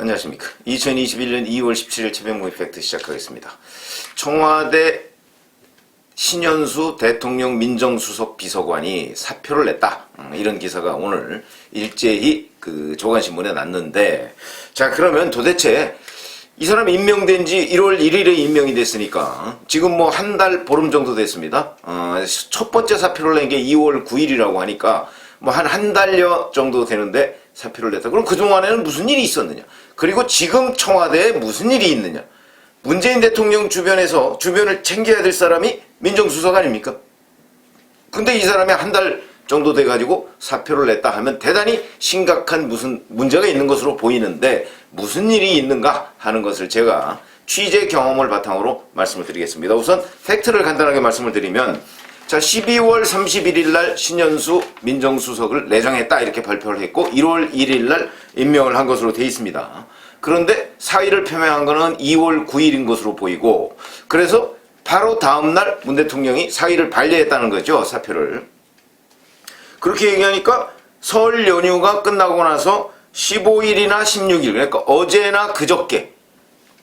안녕하십니까. 2021년 2월 17일 최병무 이펙트 시작하겠습니다. 청와대 신현수 대통령 민정수석 비서관이 사표를 냈다. 이런 기사가 오늘 일제히 조간신문에 났는데, 자, 그러면 도대체 이 사람 임명된 지 1월 1일에 임명이 됐으니까 지금 뭐 한 달 보름 정도 됐습니다. 첫 번째 사표를 낸 게 2월 9일이라고 하니까 뭐 한 달여 정도 되는데 사표를 냈다. 그럼 그동안에는 무슨 일이 있었느냐? 그리고 지금 청와대에 무슨 일이 있느냐? 문재인 대통령 주변을 챙겨야 될 사람이 민정수석 아닙니까? 근데 이 사람이 한 달 정도 돼가지고 사표를 냈다 하면 대단히 심각한 무슨 문제가 있는 것으로 보이는데 무슨 일이 있는가 하는 것을 제가 취재 경험을 바탕으로 말씀을 드리겠습니다. 우선 팩트를 간단하게 말씀을 드리면, 자, 12월 31일 날 신현수 민정수석을 내정했다 이렇게 발표를 했고 1월 1일 날 임명을 한 것으로 되어 있습니다. 그런데 사의를 표명한 것은 2월 9일인 것으로 보이고, 그래서 바로 다음 날 문 대통령이 사의를 반려했다는 거죠, 사표를. 그렇게 얘기하니까 설 연휴가 끝나고 나서 15일이나 16일, 그러니까 어제나 그저께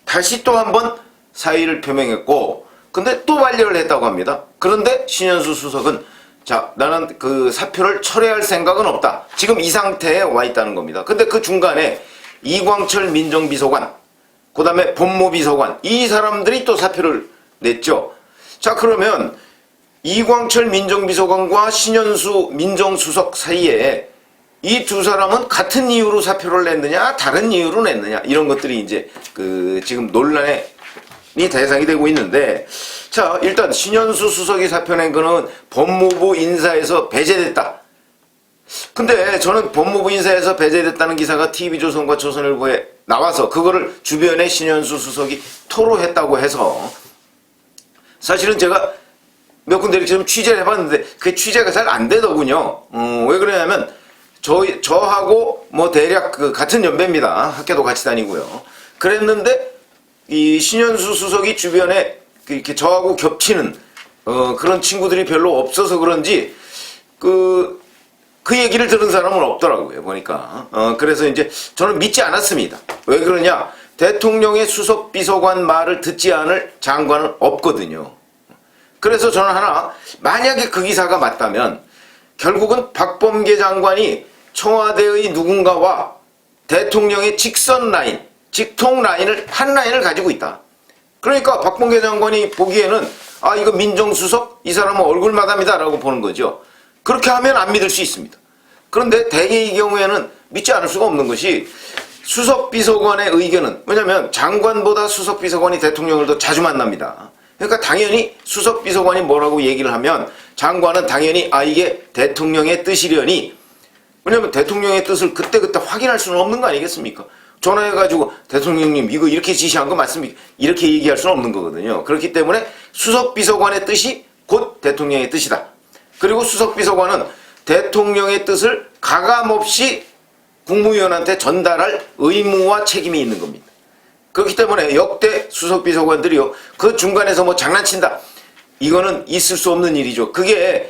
다시 또 한 번 사의를 표명했고, 근데 또 반려를 했다고 합니다. 그런데 신현수 수석은, 자, 나는 그 사표를 철회할 생각은 없다. 지금 이 상태에 와 있다는 겁니다. 근데 그 중간에 이광철 민정비서관, 그 다음에 법무비서관, 이 사람들이 또 사표를 냈죠. 자, 그러면 이광철 민정비서관과 신현수 민정수석 사이에 이 두 사람은 같은 이유로 사표를 냈느냐, 다른 이유로 냈느냐, 이런 것들이 이제 지금 논란의 대상이 되고 있는데, 자, 일단 신현수 수석이 사표 낸 거는 법무부 인사에서 배제됐다. 근데 저는 법무부 인사에서 배제됐다는 기사가 TV조선과 조선일보에 나와서 그거를 주변에 신현수 수석이 토로했다고 해서, 사실은 제가 몇 군데 이렇게 좀 취재를 해봤는데 그 취재가 잘 안 되더군요. 왜 그러냐면 저하고 뭐 대략 같은 연배입니다. 학교도 같이 다니고요. 그랬는데 이 신현수 수석이 주변에 이렇게 저하고 겹치는 그런 친구들이 별로 없어서 그런지 그 얘기를 들은 사람은 없더라고요, 보니까. 그래서 이제 저는 믿지 않았습니다. 왜 그러냐? 대통령의 수석 비서관 말을 듣지 않을 장관은 없거든요. 그래서 저는 만약에 그 기사가 맞다면 결국은 박범계 장관이 청와대의 누군가와 대통령의 직선 라인, 직통 라인을, 한 라인을 가지고 있다. 그러니까 박범계 장관이 보기에는 이거 민정수석? 이 사람은 얼굴마담이다 라고 보는 거죠. 그렇게 하면 안 믿을 수 있습니다. 그런데 대개의 경우에는 믿지 않을 수가 없는 것이, 수석비서관의 의견은, 왜냐면 장관보다 수석비서관이 대통령을 더 자주 만납니다. 그러니까 당연히 수석비서관이 뭐라고 얘기를 하면 장관은 당연히 이게 대통령의 뜻이려니, 왜냐면 대통령의 뜻을 그때그때 확인할 수는 없는 거 아니겠습니까? 전화해가지고 대통령님 이거 이렇게 지시한 거 맞습니까? 이렇게 얘기할 수는 없는 거거든요. 그렇기 때문에 수석비서관의 뜻이 곧 대통령의 뜻이다. 그리고 수석비서관은 대통령의 뜻을 가감없이 국무위원한테 전달할 의무와 책임이 있는 겁니다. 그렇기 때문에 역대 수석비서관들이요, 그 중간에서 뭐 장난친다, 이거는 있을 수 없는 일이죠. 그게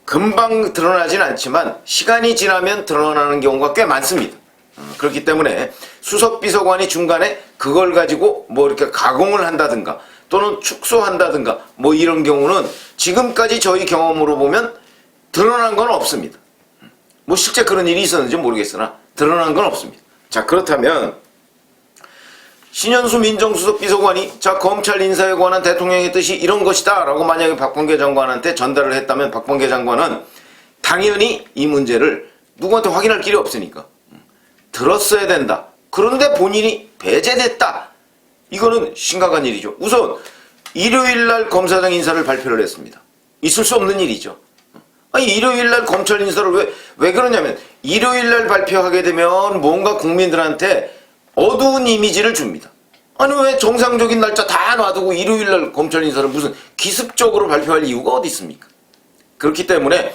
금방 드러나진 않지만 시간이 지나면 드러나는 경우가 꽤 많습니다. 그렇기 때문에 수석비서관이 중간에 그걸 가지고 뭐 이렇게 가공을 한다든가 또는 축소한다든가 뭐 이런 경우는 지금까지 저희 경험으로 보면 드러난 건 없습니다. 뭐 실제 그런 일이 있었는지 모르겠으나 드러난 건 없습니다. 자, 그렇다면 신현수 민정수석 비서관이, 자, 검찰 인사에 관한 대통령의 뜻이 이런 것이다 라고 만약에 박범계 장관한테 전달을 했다면 박범계 장관은 당연히 이 문제를 누구한테 확인할 길이 없으니까 들었어야 된다. 그런데 본인이 배제됐다. 이거는 심각한 일이죠. 우선 일요일날 검사장 인사를 발표를 했습니다. 있을 수 없는 일이죠. 일요일날 검찰 인사를 왜 그러냐면, 일요일날 발표하게 되면 뭔가 국민들한테 어두운 이미지를 줍니다. 왜 정상적인 날짜 다 놔두고 일요일날 검찰 인사를 무슨 기습적으로 발표할 이유가 어디 있습니까? 그렇기 때문에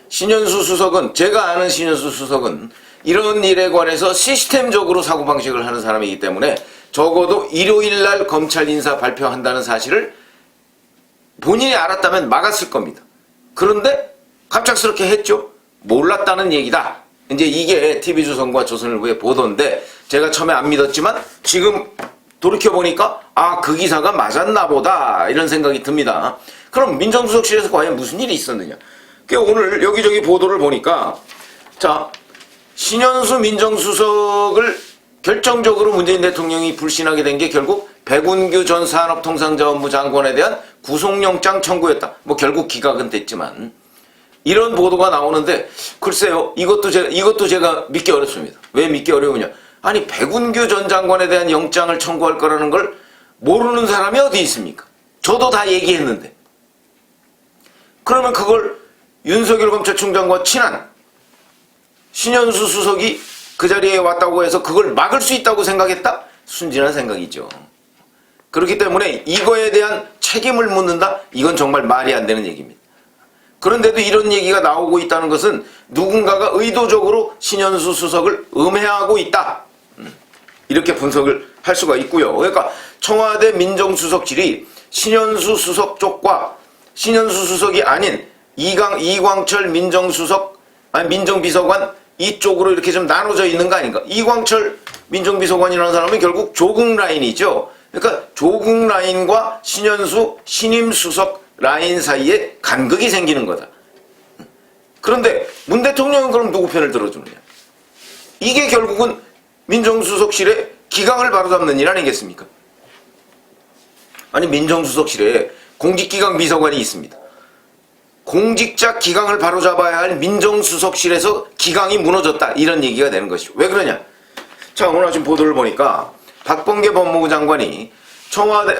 신현수 수석은, 제가 아는 신현수 수석은 이런 일에 관해서 시스템적으로 사고방식을 하는 사람이기 때문에 적어도 일요일날 검찰 인사 발표한다는 사실을 본인이 알았다면 막았을 겁니다. 그런데 갑작스럽게 했죠. 몰랐다는 얘기다. 이제 이게 TV조선과 조선일보의 보도인데 제가 처음에 안 믿었지만 지금 돌이켜보니까 아, 그 기사가 맞았나 보다 이런 생각이 듭니다. 그럼 민정수석실에서 과연 무슨 일이 있었느냐. 오늘 여기저기 보도를 보니까 자, 신현수 민정수석을 결정적으로 문재인 대통령이 불신하게 된 게 결국 백운규 전 산업통상자원부 장관에 대한 구속영장 청구였다. 뭐 결국 기각은 됐지만 이런 보도가 나오는데 글쎄요, 이것도 제가 믿기 어렵습니다. 왜 믿기 어려우냐? 아니, 백운규 전 장관에 대한 영장을 청구할 거라는 걸 모르는 사람이 어디 있습니까? 저도 다 얘기했는데. 그러면 그걸 윤석열 검찰총장과 친한 신현수 수석이 그 자리에 왔다고 해서 그걸 막을 수 있다고 생각했다? 순진한 생각이죠. 그렇기 때문에 이거에 대한 책임을 묻는다? 이건 정말 말이 안 되는 얘기입니다. 그런데도 이런 얘기가 나오고 있다는 것은 누군가가 의도적으로 신현수 수석을 음해하고 있다. 이렇게 분석을 할 수가 있고요. 그러니까 청와대 민정수석실이 신현수 수석 쪽과 신현수 수석이 아닌 이광철 민정비서관 이쪽으로 이렇게 좀 나눠져 있는 거 아닌가. 이광철 민정비서관이라는 사람은 결국 조국 라인이죠. 그러니까 조국 라인과 신현수 신임 수석 라인 사이에 간극이 생기는 거다. 그런데 문 대통령은 그럼 누구 편을 들어주느냐. 이게 결국은 민정수석실에 기강을 바로잡는 일 아니겠습니까? 아니, 민정수석실에 공직기강 비서관이 있습니다. 공직자 기강을 바로잡아야 할 민정수석실에서 기강이 무너졌다, 이런 얘기가 되는 것이죠. 왜 그러냐? 자, 오늘 아침 보도를 보니까 박범계 법무부 장관이 청와대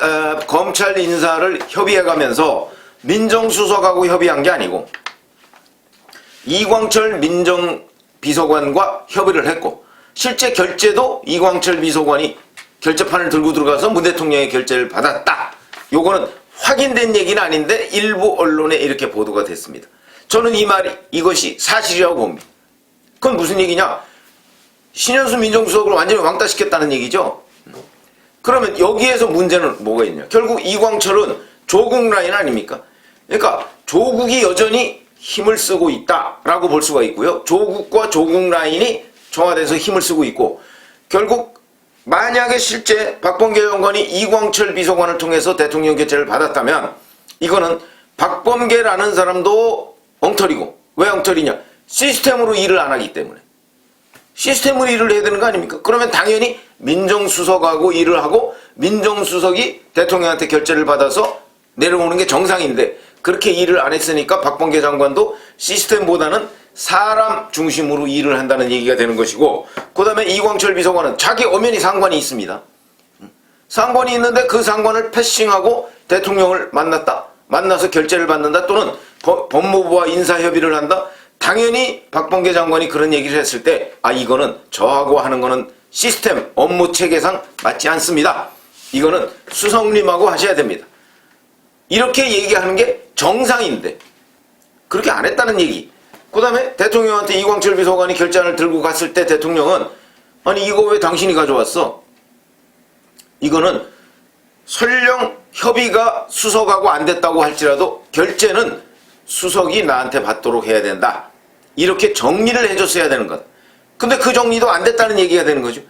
검찰 인사를 협의해가면서 민정수석하고 협의한 게 아니고 이광철 민정비서관과 협의를 했고 실제 결제도 이광철 비서관이 결제판을 들고 들어가서 문 대통령의 결제를 받았다. 요거는 확인된 얘기는 아닌데 일부 언론에 이렇게 보도가 됐습니다. 저는 이것이 사실이라고 봅니다. 그건 무슨 얘기냐? 신현수 민정수석을 완전히 왕따시켰다는 얘기죠. 그러면 여기에서 문제는 뭐가 있냐? 결국 이광철은 조국 라인 아닙니까? 그러니까 조국이 여전히 힘을 쓰고 있다라고 볼 수가 있고요. 조국과 조국 라인이 청와대에서 힘을 쓰고 있고 결국 만약에 실제 박범계 장관이 이광철 비서관을 통해서 대통령 결재를 받았다면 이거는 박범계라는 사람도 엉터리고, 왜 엉터리냐? 시스템으로 일을 안 하기 때문에. 시스템으로 일을 해야 되는 거 아닙니까? 그러면 당연히 민정수석하고 일을 하고 민정수석이 대통령한테 결재를 받아서 내려오는 게 정상인데 그렇게 일을 안 했으니까 박범계 장관도 시스템보다는 사람 중심으로 일을 한다는 얘기가 되는 것이고, 그 다음에 이광철 비서관은 자기 엄연히 상관이 있습니다. 상관이 있는데 그 상관을 패싱하고 대통령을 만나서 결재를 받는다, 또는 법무부와 인사협의를 한다. 당연히 박범계 장관이 그런 얘기를 했을 때 이거는 저하고 하는 거는 시스템 업무 체계상 맞지 않습니다. 이거는 수석님하고 하셔야 됩니다. 이렇게 얘기하는 게 정상인데 그렇게 안 했다는 얘기. 그 다음에 대통령한테 이광철 비서관이 결재안을 들고 갔을 때 대통령은 아니, 이거 왜 당신이 가져왔어? 이거는 설령 협의가 수석하고 안 됐다고 할지라도 결재는 수석이 나한테 받도록 해야 된다. 이렇게 정리를 해줬어야 되는 것. 근데 그 정리도 안 됐다는 얘기가 되는 거죠.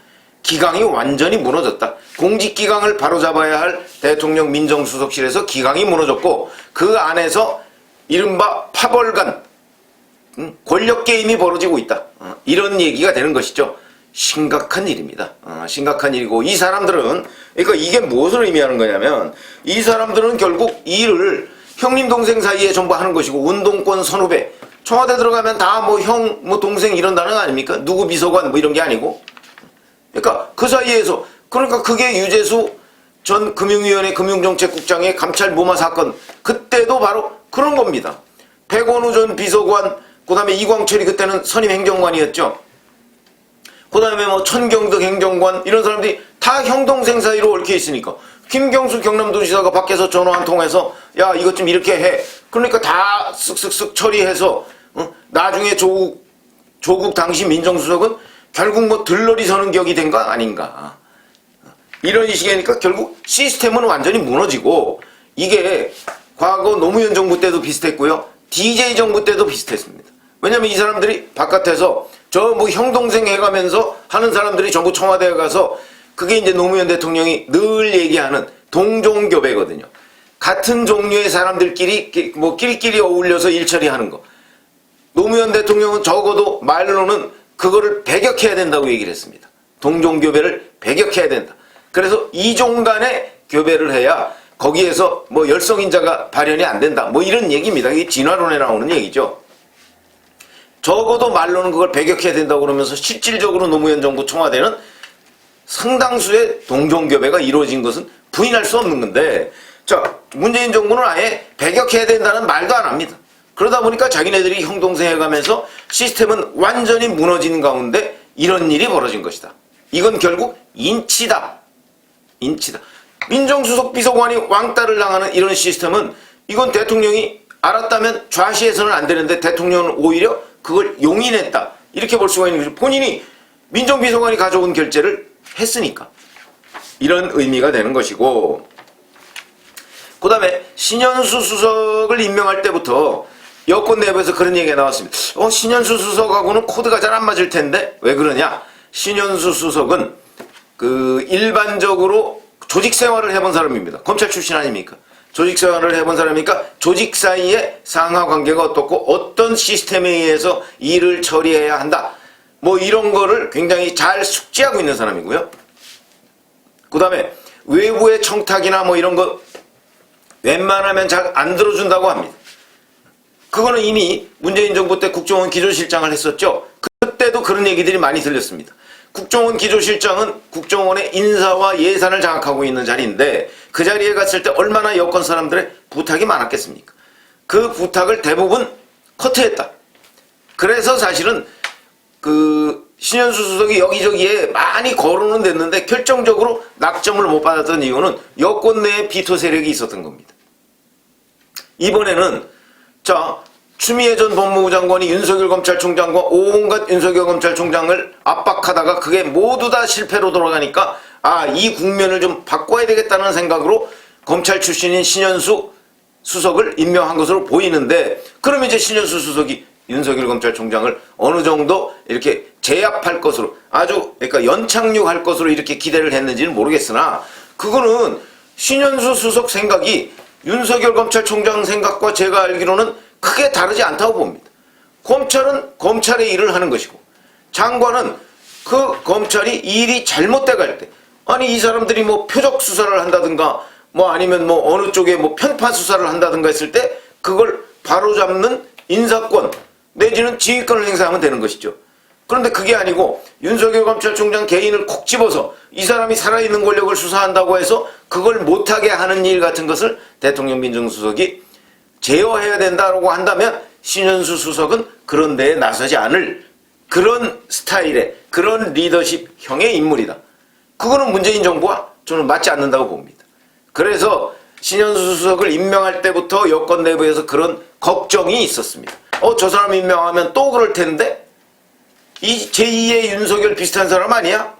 기강이 완전히 무너졌다. 공직기강을 바로잡아야 할 대통령 민정수석실에서 기강이 무너졌고 그 안에서 이른바 파벌간 권력게임이 벌어지고 있다. 이런 얘기가 되는 것이죠. 심각한 일입니다. 심각한 일이고, 이 사람들은, 그러니까 이게 무엇을 의미하는 거냐면 이 사람들은 결국 일을 형님 동생 사이에 전부 하는 것이고, 운동권 선후배, 청와대 들어가면 다 뭐 형, 뭐 동생 이런다는 거 아닙니까? 누구 비서관 뭐 이런 게 아니고. 그러니까 그 사이에서, 그러니까 그게 유재수 전 금융위원회 금융정책국장의 감찰 무마 사건, 그때도 바로 그런 겁니다. 백원우 전 비서관, 그 다음에 이광철이 그때는 선임 행정관이었죠. 그 다음에 뭐 천경덕 행정관, 이런 사람들이 다 형동생 사이로 얽혀 있으니까 김경수 경남도지사가 밖에서 전화 한 통해서 야, 이것 좀 이렇게 해. 그러니까 다 쓱쓱쓱 처리해서 나중에 조국 당시 민정수석은 결국 뭐 들러리 서는 격이 된 거 아닌가. 이런 식이니까 결국 시스템은 완전히 무너지고, 이게 과거 노무현 정부 때도 비슷했고요. DJ 정부 때도 비슷했습니다. 왜냐면 이 사람들이 바깥에서 저 뭐 형 동생 해가면서 하는 사람들이 전부 청와대에 가서 그게 이제 노무현 대통령이 늘 얘기하는 동종교배거든요. 같은 종류의 사람들끼리 뭐 끼리끼리 어울려서 일처리하는 거. 노무현 대통령은 적어도 말로는 그거를 배격해야 된다고 얘기를 했습니다. 동종교배를 배격해야 된다. 그래서 이종 간의 교배를 해야 거기에서 뭐 열성인자가 발현이 안 된다. 뭐 이런 얘기입니다. 이게 진화론에 나오는 얘기죠. 적어도 말로는 그걸 배격해야 된다고 그러면서 실질적으로 노무현 정부 청와대는 상당수의 동종교배가 이루어진 것은 부인할 수 없는 건데, 자, 문재인 정부는 아예 배격해야 된다는 말도 안 합니다. 그러다 보니까 자기네들이 형동생 해가면서 시스템은 완전히 무너진 가운데 이런 일이 벌어진 것이다. 이건 결국 인치다. 인치다. 민정수석 비서관이 왕따를 당하는 이런 시스템은 이건 대통령이 알았다면 좌시해서는 안 되는데 대통령은 오히려 그걸 용인했다. 이렇게 볼 수가 있는 거죠. 본인이 민정비서관이 가져온 결재를 했으니까. 이런 의미가 되는 것이고, 그 다음에 신현수 수석을 임명할 때부터 여권 내부에서 그런 얘기가 나왔습니다. 신현수 수석하고는 코드가 잘 안 맞을 텐데 왜 그러냐? 신현수 수석은 그 일반적으로 조직 생활을 해본 사람입니다. 검찰 출신 아닙니까? 조직 생활을 해본 사람이니까 조직 사이의 상하 관계가 어떻고 어떤 시스템에 의해서 일을 처리해야 한다. 뭐 이런 거를 굉장히 잘 숙지하고 있는 사람이고요. 그 다음에 외부의 청탁이나 뭐 이런 거 웬만하면 잘 안 들어준다고 합니다. 그거는 이미 문재인 정부 때 국정원 기조실장을 했었죠. 그때도 그런 얘기들이 많이 들렸습니다. 국정원 기조실장은 국정원의 인사와 예산을 장악하고 있는 자리인데 그 자리에 갔을 때 얼마나 여권 사람들의 부탁이 많았겠습니까? 그 부탁을 대부분 커트했다. 그래서 사실은 그 신현수 수석이 여기저기에 많이 거론은 됐는데 결정적으로 낙점을 못 받았던 이유는 여권 내에 비토 세력이 있었던 겁니다. 이번에는 자, 추미애 전 법무부 장관이 윤석열 검찰총장과 온갖 윤석열 검찰총장을 압박하다가 그게 모두 다 실패로 돌아가니까 이 국면을 좀 바꿔야 되겠다는 생각으로 검찰 출신인 신현수 수석을 임명한 것으로 보이는데, 그럼 이제 신현수 수석이 윤석열 검찰총장을 어느 정도 이렇게 제압할 것으로 아주 그러니까 연착륙할 것으로 이렇게 기대를 했는지는 모르겠으나 그거는 신현수 수석 생각이 윤석열 검찰총장 생각과 제가 알기로는 크게 다르지 않다고 봅니다. 검찰은 검찰의 일을 하는 것이고 장관은 그 검찰이 일이 잘못돼 갈 때, 아니 이 사람들이 뭐 표적 수사를 한다든가 뭐 아니면 뭐 어느 쪽에 뭐 편파 수사를 한다든가 했을 때 그걸 바로잡는 인사권 내지는 지휘권을 행사하면 되는 것이죠. 그런데 그게 아니고 윤석열 검찰총장 개인을 콕 집어서 이 사람이 살아있는 권력을 수사한다고 해서 그걸 못하게 하는 일 같은 것을 대통령 민정수석이 제어해야 된다고 한다면 신현수 수석은 그런 데에 나서지 않을 그런 스타일의 그런 리더십형의 인물이다. 그거는 문재인 정부와 저는 맞지 않는다고 봅니다. 그래서 신현수 수석을 임명할 때부터 여권 내부에서 그런 걱정이 있었습니다. 저 사람 임명하면 또 그럴 텐데 이 제2의 윤석열 비슷한 사람 아니야?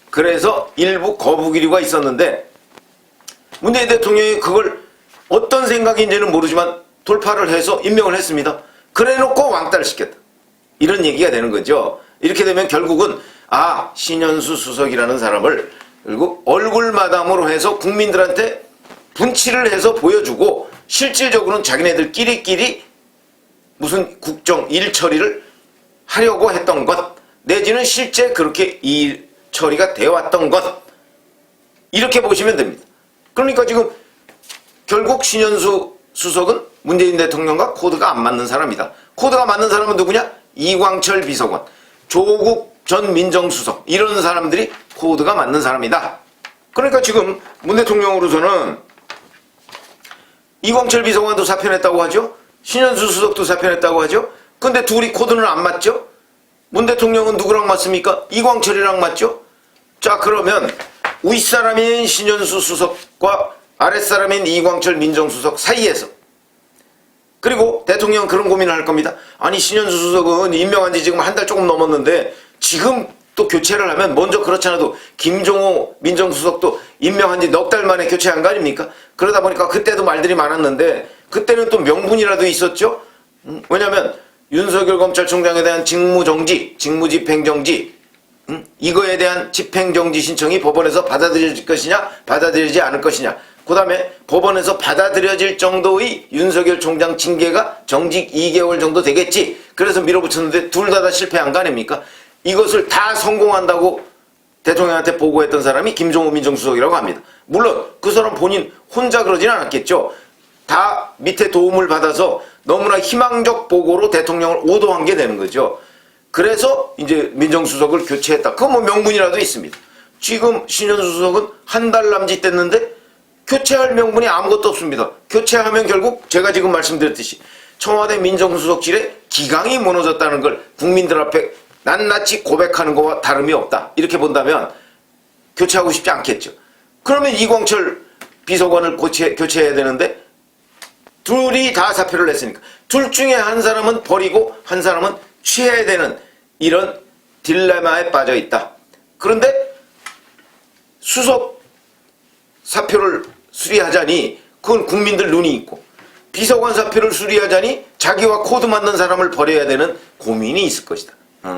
그래서 일부 거부 기류가 있었는데 문재인 대통령이 그걸 어떤 생각인지는 모르지만 돌파를 해서 임명을 했습니다. 그래놓고 왕따를 시켰다. 이런 얘기가 되는 거죠. 이렇게 되면 결국은 신현수 수석이라는 사람을 결국 얼굴마담으로 해서 국민들한테 분치를 해서 보여주고 실질적으로는 자기네들끼리 무슨 국정 일 처리를 하려고 했던 것 내지는 실제 그렇게 일 처리가 되어 왔던 것, 이렇게 보시면 됩니다. 그러니까 지금 결국 신현수 수석은 문재인 대통령과 코드가 안 맞는 사람이다. 코드가 맞는 사람은 누구냐? 이광철 비서관, 조국 전 민정수석, 이런 사람들이 코드가 맞는 사람이다. 그러니까 지금 문 대통령으로서는 이광철 비서관도 사표냈다고 하죠. 신현수 수석도 사표냈다고 하죠. 근데 둘이 코드는 안 맞죠? 문 대통령은 누구랑 맞습니까? 이광철이랑 맞죠? 자, 그러면 윗사람인 신현수 수석과 아랫사람인 이광철 민정수석 사이에서, 그리고 대통령은 그런 고민을 할 겁니다. 아니 신현수 수석은 임명한 지 지금 한 달 조금 넘었는데 지금 또 교체를 하면 먼저 그렇지 않아도 김종호 민정수석도 임명한 지 넉 달 만에 교체한 거 아닙니까? 그러다 보니까 그때도 말들이 많았는데 그때는 또 명분이라도 있었죠. 왜냐하면 윤석열 검찰총장에 대한 직무정지, 직무집행정지, 이거에 대한 집행정지 신청이 법원에서 받아들여질 것이냐, 받아들여지지 않을 것이냐. 그 다음에 법원에서 받아들여질 정도의 윤석열 총장 징계가 정직 2개월 정도 되겠지. 그래서 밀어붙였는데 둘 다 실패한 거 아닙니까? 이것을 다 성공한다고 대통령한테 보고했던 사람이 김종우 민정수석이라고 합니다. 물론 그 사람 본인 혼자 그러진 않았겠죠. 다 밑에 도움을 받아서 너무나 희망적 보고로 대통령을 오도한 게 되는 거죠. 그래서 이제 민정수석을 교체했다. 그건 뭐 명분이라도 있습니다. 지금 신현수 수석은 한 달 남짓 됐는데 교체할 명분이 아무것도 없습니다. 교체하면 결국 제가 지금 말씀드렸듯이 청와대 민정수석실의 기강이 무너졌다는 걸 국민들 앞에 낱낱이 고백하는 것과 다름이 없다. 이렇게 본다면 교체하고 싶지 않겠죠. 그러면 이광철 비서관을 교체해야 되는데 둘이 다 사표를 냈으니까 둘 중에 한 사람은 버리고 한 사람은 취해야 되는 이런 딜레마에 빠져 있다. 그런데 수석 사표를 수리하자니 그건 국민들 눈이 있고 비서관 사표를 수리하자니 자기와 코드 맞는 사람을 버려야 되는 고민이 있을 것이다.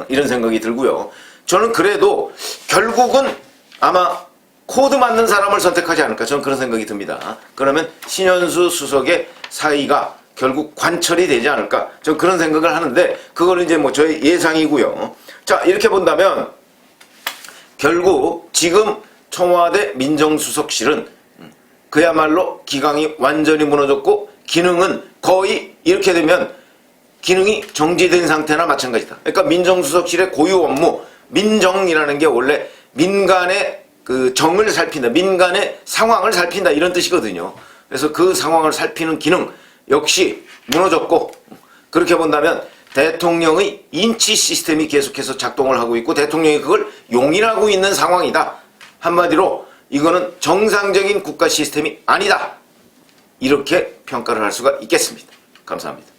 이런 생각이 들고요. 저는 그래도 결국은 아마 코드 맞는 사람을 선택하지 않을까 저는 그런 생각이 듭니다. 그러면 신현수 수석의 사의가 결국 관철이 되지 않을까 저는 그런 생각을 하는데 그거는 이제 뭐 저의 예상이고요. 자, 이렇게 본다면 결국 지금 청와대 민정수석실은 그야말로 기강이 완전히 무너졌고 기능은 거의 이렇게 되면 기능이 정지된 상태나 마찬가지다. 그러니까 민정수석실의 고유 업무, 민정이라는 게 원래 민간의 그 정을 살핀다, 민간의 상황을 살핀다 이런 뜻이거든요. 그래서 그 상황을 살피는 기능 역시 무너졌고 그렇게 본다면 대통령의 인치 시스템이 계속해서 작동을 하고 있고 대통령이 그걸 용인하고 있는 상황이다. 한마디로 이거는 정상적인 국가 시스템이 아니다. 이렇게 평가를 할 수가 있겠습니다. 감사합니다.